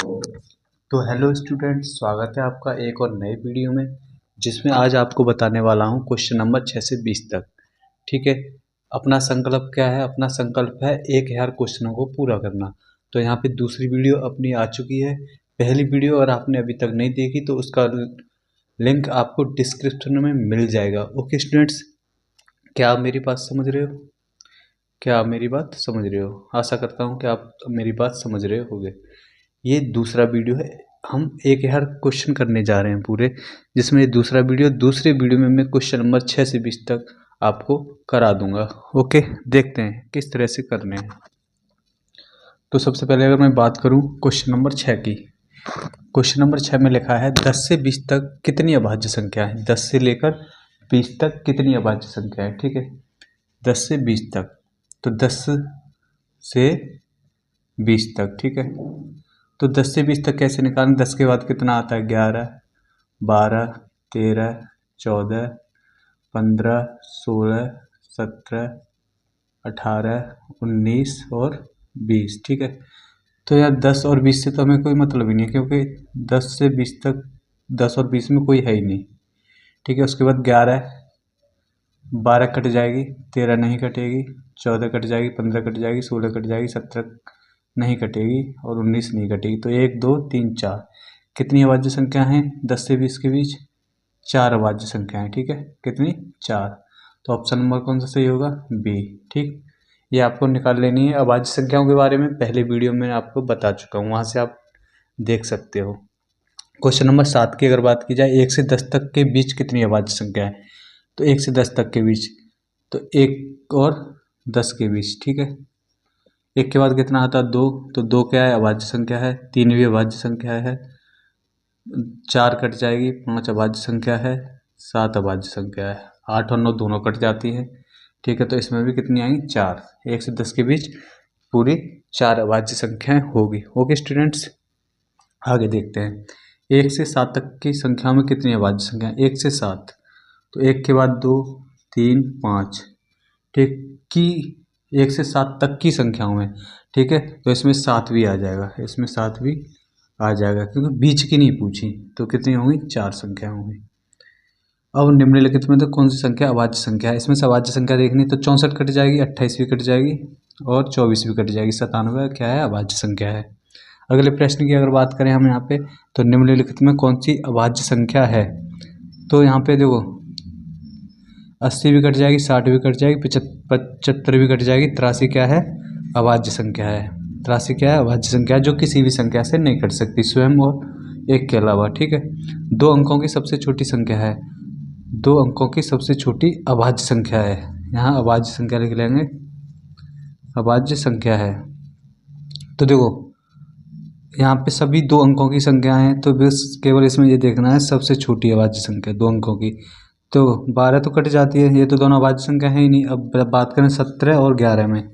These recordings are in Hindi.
तो हेलो स्टूडेंट्स, स्वागत है आपका एक और नए वीडियो में, जिसमें आज आपको बताने वाला हूं क्वेश्चन नंबर 6 से 20 तक। ठीक है। अपना संकल्प क्या है? अपना संकल्प है 1000 क्वेश्चनों को पूरा करना। तो यहाँ पे दूसरी वीडियो अपनी आ चुकी है। पहली वीडियो अगर आपने अभी तक नहीं देखी तो उसका लिंक आपको डिस्क्रिप्शन में मिल जाएगा। ओके स्टूडेंट्स, क्या आप मेरी बात समझ रहे हो? क्या आप मेरी बात समझ रहे हो? आशा करता हूँ कि आप मेरी बात समझ रहे होगे। ये दूसरा वीडियो है, हम 1000 क्वेश्चन करने जा रहे हैं पूरे, जिसमें दूसरे वीडियो में मैं क्वेश्चन नंबर 6 से 20 तक आपको करा दूंगा। ओके, देखते हैं किस तरह से करने हैं। तो सबसे पहले अगर मैं बात करूं क्वेश्चन नंबर 6 की, क्वेश्चन नंबर 6 में लिखा है 10 से 20 तक कितनी अभाज्य संख्या है। 10 से लेकर 20 तक कितनी अभाज्य संख्या है। ठीक है, 10 से 20 तक, तो 10 से 20 तक। ठीक है, तो 10 से 20 तक कैसे निकालें? 10 के बाद कितना आता है? 11, 12, 13, 14, 15, 16, 17, 18, 19 और 20। ठीक है, तो यार 10 और 20 से तो हमें कोई मतलब ही नहीं है, क्योंकि 10 से 20 तक 10 और 20 में कोई है ही नहीं। ठीक है, उसके बाद 11, 12 कट जाएगी, 13 नहीं कटेगी, 14 कट जाएगी, 15 कट जाएगी, 16 कट जाएगी, 17 नहीं कटेगी और 19 नहीं कटेगी। तो 1, 2, 3, 4 कितनी अभाज्य संख्या हैं 10 से 20 के बीच? 4 अभाज्य संख्या है। ठीक है, कितनी? 4। तो ऑप्शन नंबर कौन सा सही होगा? बी। ठीक, ये आपको निकाल लेनी है। अभाज्य संख्याओं के बारे में पहले वीडियो में आपको बता चुका हूँ, वहाँ से आप देख सकते हो। क्वेश्चन नंबर 7 की अगर बात की जाए, 1 से 10 तक के बीच कितनी अभाज्य संख्या है? तो 1 से 10 तक के बीच, तो 1 और 10 के बीच। ठीक है, 1 के बाद कितना आता है? 2, तो 2 क्या है? अभाज्य संख्या है। 3 भी अभाज्य संख्या है। 4 कट जाएगी, 5 अभाज्य संख्या है, 7 अभाज्य संख्या है, 8 और 9 दोनों कट जाती हैं। ठीक है, तो इसमें भी कितनी आएंगी? 4। 1 से 10 के बीच पूरी 4 अभाज्य संख्याएं होगी। ओके स्टूडेंट्स, आगे देखते हैं। 1 से 7 तक की संख्या में कितनी अभाज्य संख्या? 1 से 7, तो 1 के बाद 2, 3, 5। ठीक, की 1 से 7 तक की संख्याओं में। ठीक है, तो इसमें 7 भी आ जाएगा, इसमें 7 भी आ जाएगा, क्योंकि बीच की नहीं पूछी। तो कितनी होंगी? 4 संख्या होंगी। अब निम्नलिखित में तो कौन सी संख्या अभाज्य संख्या है? इसमें से अभाज्य संख्या देखनी, तो 64 कट जाएगी, 28 भी कट जाएगी और 24 भी कट जाएगी। 97 क्या है? अभाज्य संख्या है। अगले प्रश्न की अगर बात करें हम यहाँ पे, तो निम्नलिखित में कौन सी अभाज्य संख्या है? तो यहाँ पे देखो, 80 भी कट जाएगी, 60 भी कट जाएगी, 75 भी कट जाएगी। 83 क्या है? अभाज्य संख्या है। 83 क्या है? अभाज्य संख्या है, जो किसी भी संख्या से नहीं कट सकती, स्वयं और एक के अलावा। ठीक है, 2 अंकों की सबसे छोटी संख्या है। 2 अंकों की सबसे छोटी अभाज्य संख्या है। यहाँ अभाज्य संख्या लिख लेंगे, अभाज्य संख्या है। तो देखो, यहाँ पे सभी 2 अंकों की संख्या हैं, तो बस केवल इसमें ये देखना है सबसे छोटी अभाज्य संख्या 2 अंकों की। तो 12 तो कट जाती है, ये तो दोनों अभाज्य संख्या है ही नहीं। अब बात करें 17 और 11 में,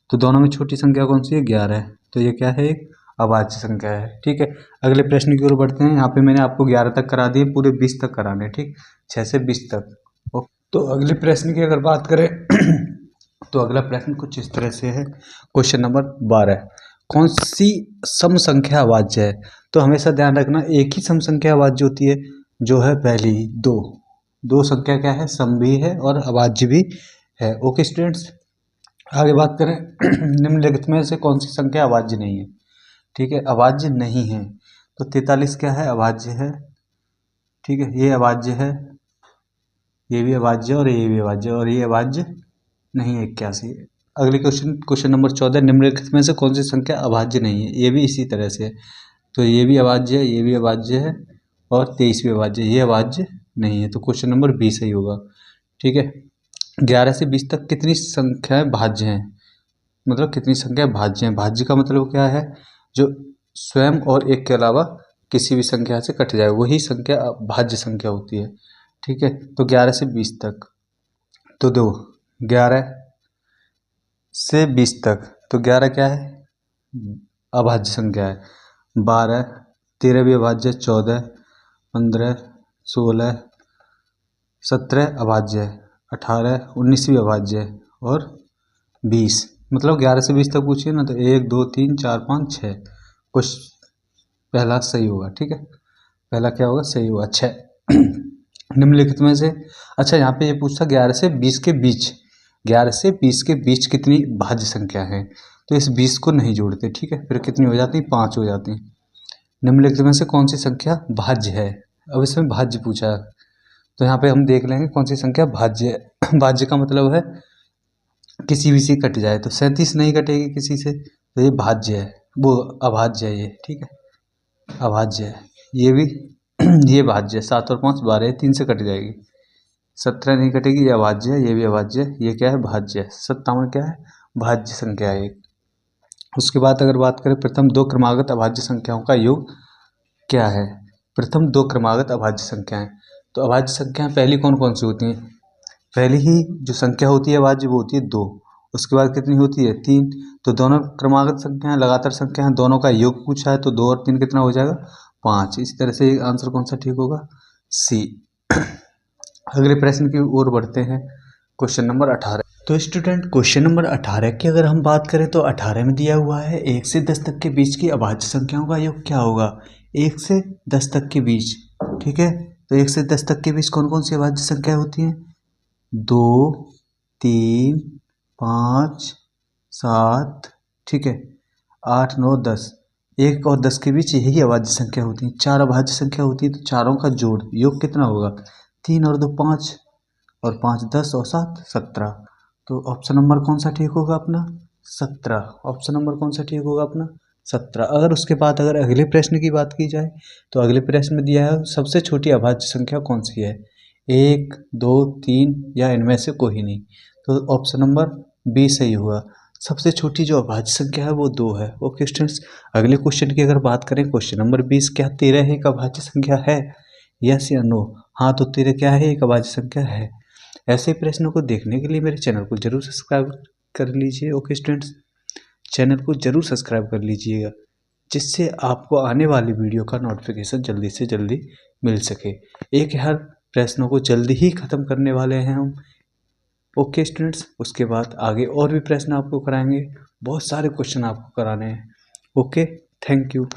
तो दोनों में छोटी संख्या कौन सी है? 11 है, तो ये क्या है? एक अभाज्य संख्या है। ठीक है, अगले प्रश्न की ओर बढ़ते हैं। यहाँ पे मैंने आपको 11 तक करा दिए, पूरे 20 तक कराने। ठीक, 6 से 20 तक। तो अगले प्रश्न की अगर बात करें तो अगला प्रश्न कुछ इस तरह से है। क्वेश्चन नंबर 12, कौन सी सम संख्या अभाज्य है? तो हमेशा ध्यान रखना, एक ही सम संख्या अभाज्य होती है, जो है पहली। 2 संख्या क्या है? सम भी है और अभाज्य भी है। ओके स्टूडेंट्स, आगे बात करें निम्नलिखित में से कौन सी संख्या अभाज्य नहीं है? ठीक है, अभाज्य नहीं है, तो 43 क्या है? अभाज्य है। ठीक है, ये अभाज्य है, ये भी अभाज्य और ये भी अभाज्य, और ये अभाज्य नहीं है 81। अगले क्वेश्चन नंबर 14, निम्नलिखित में से कौन सी संख्या अभाज्य नहीं है? ये भी इसी तरह से है, तो ये भी अभाज्य है, ये भी अभाज्य है और 23 भी अभाज्य है, ये अभाज्य नहीं है। तो क्वेश्चन नंबर 20 सही होगा। ठीक है, 11 से 20 तक कितनी संख्याएं भाज्य हैं? मतलब कितनी संख्या भाज्य हैं? भाज्य का मतलब क्या है? जो स्वयं और एक के अलावा किसी भी संख्या से कट जाए, वही संख्या भाज्य संख्या होती है। ठीक है, तो 11 से 20 तक, तो दो 11 से 20 तक, तो 11 क्या है? अभाज्य संख्या है। 12, 13 भी अभाज्य है, 14, 15, 16, 17 अभाज्य है, 18, 19 भी अभाज्य है और 20। मतलब 11 से 20 तक पूछिए ना, तो 1, 2, 3, 4, 5, 6 कुछ पहला सही होगा। ठीक है, पहला क्या होगा, सही होगा। 6 निम्नलिखित में से, अच्छा यहाँ पे ये पूछता 11 से 20 के बीच, 11 से 20 के बीच कितनी भाज्य संख्या है, तो इस 20 को नहीं जोड़ते। ठीक है, फिर कितनी हो जाती, 5 हो जाती। निम्नलिखित में से कौन सी संख्या भाज्य है, अब इसमें भाज्य पूछा है, तो यहाँ पे हम देख लेंगे कौन सी संख्या भाज्य है। भाज्य का मतलब है किसी भी से कट जाए, तो 37 नहीं कटेगी किसी से, तो ये भाज्य है, वो अभाज्य है ये। ठीक है, अभाज्य है ये भी। ये भाज्य है, 7 और 5 12, 3 से कट जाएगी, 17 नहीं कटेगी, ये अभाज्य है, ये भी अभाज्य है, ये क्या है, भाज्य है। 57 क्या है, भाज्य संख्या है एक। उसके बाद अगर बात करें प्रथम दो क्रमागत अभाज्य संख्याओं का योग क्या है, प्रथम दो क्रमागत अभाज्य संख्याएं, तो अभाज्य संख्याएं पहली कौन कौन सी होती हैं, पहली ही जो संख्या होती है अभाज्य वो होती है 2, उसके बाद कितनी होती है 3, तो दोनों क्रमागत संख्याएं लगातार संख्याएं दोनों का योग पूछा है, तो 2 और 3 कितना हो जाएगा, 5। इसी तरह से आंसर कौन सा ठीक होगा, सी। अगले प्रश्न की ओर बढ़ते हैं, क्वेश्चन नंबर 18। तो स्टूडेंट क्वेश्चन नंबर 18 की अगर हम बात करें तो 18 में दिया हुआ है 1 से 10 तक के बीच की अभाज्य संख्याओं का योग क्या होगा, 1 से 10 तक के बीच। ठीक है, तो 1 से 10 तक के बीच कौन कौन सी अभाज्य संख्या होती हैं, 2 3 5 7, ठीक है, 8 9 10, 1 और 10 के बीच यही अभाज्य संख्या होती है। 4 अभाज्य संख्या होती है, तो चारों का जोड़ योग कितना होगा, 3 और 2 5, और 5 10 और 7 17, तो ऑप्शन नंबर कौन सा ठीक होगा अपना, 17। ऑप्शन नंबर कौन सा ठीक होगा अपना, 17। अगर उसके बाद अगर अगले प्रश्न की बात की जाए, तो अगले प्रश्न में दिया है सबसे छोटी अभाज्य संख्या कौन सी है, 1 2 3 या इनमें से कोई नहीं, तो ऑप्शन नंबर बी सही हुआ। सबसे छोटी जो अभाज्य संख्या है वो 2 है। ओके स्टूडेंट्स, अगले क्वेश्चन की अगर बात करें, क्वेश्चन नंबर 20, क्या 13 एक अभाज्य संख्या है, यस या नो। हाँ, तो 13 क्या है, एक अभाज्य संख्या है। ऐसे प्रश्नों को देखने के लिए मेरे चैनल को जरूर सब्सक्राइब कर लीजिए। ओके स्टूडेंट्स, चैनल को जरूर सब्सक्राइब कर लीजिएगा, जिससे आपको आने वाली वीडियो का नोटिफिकेशन जल्दी से जल्दी मिल सके। एक हर प्रश्नों को जल्दी ही ख़त्म करने वाले हैं हम। ओके स्टूडेंट्स, उसके बाद आगे और भी प्रश्न आपको कराएंगे, बहुत सारे क्वेश्चन आपको कराने हैं। Okay, thank you.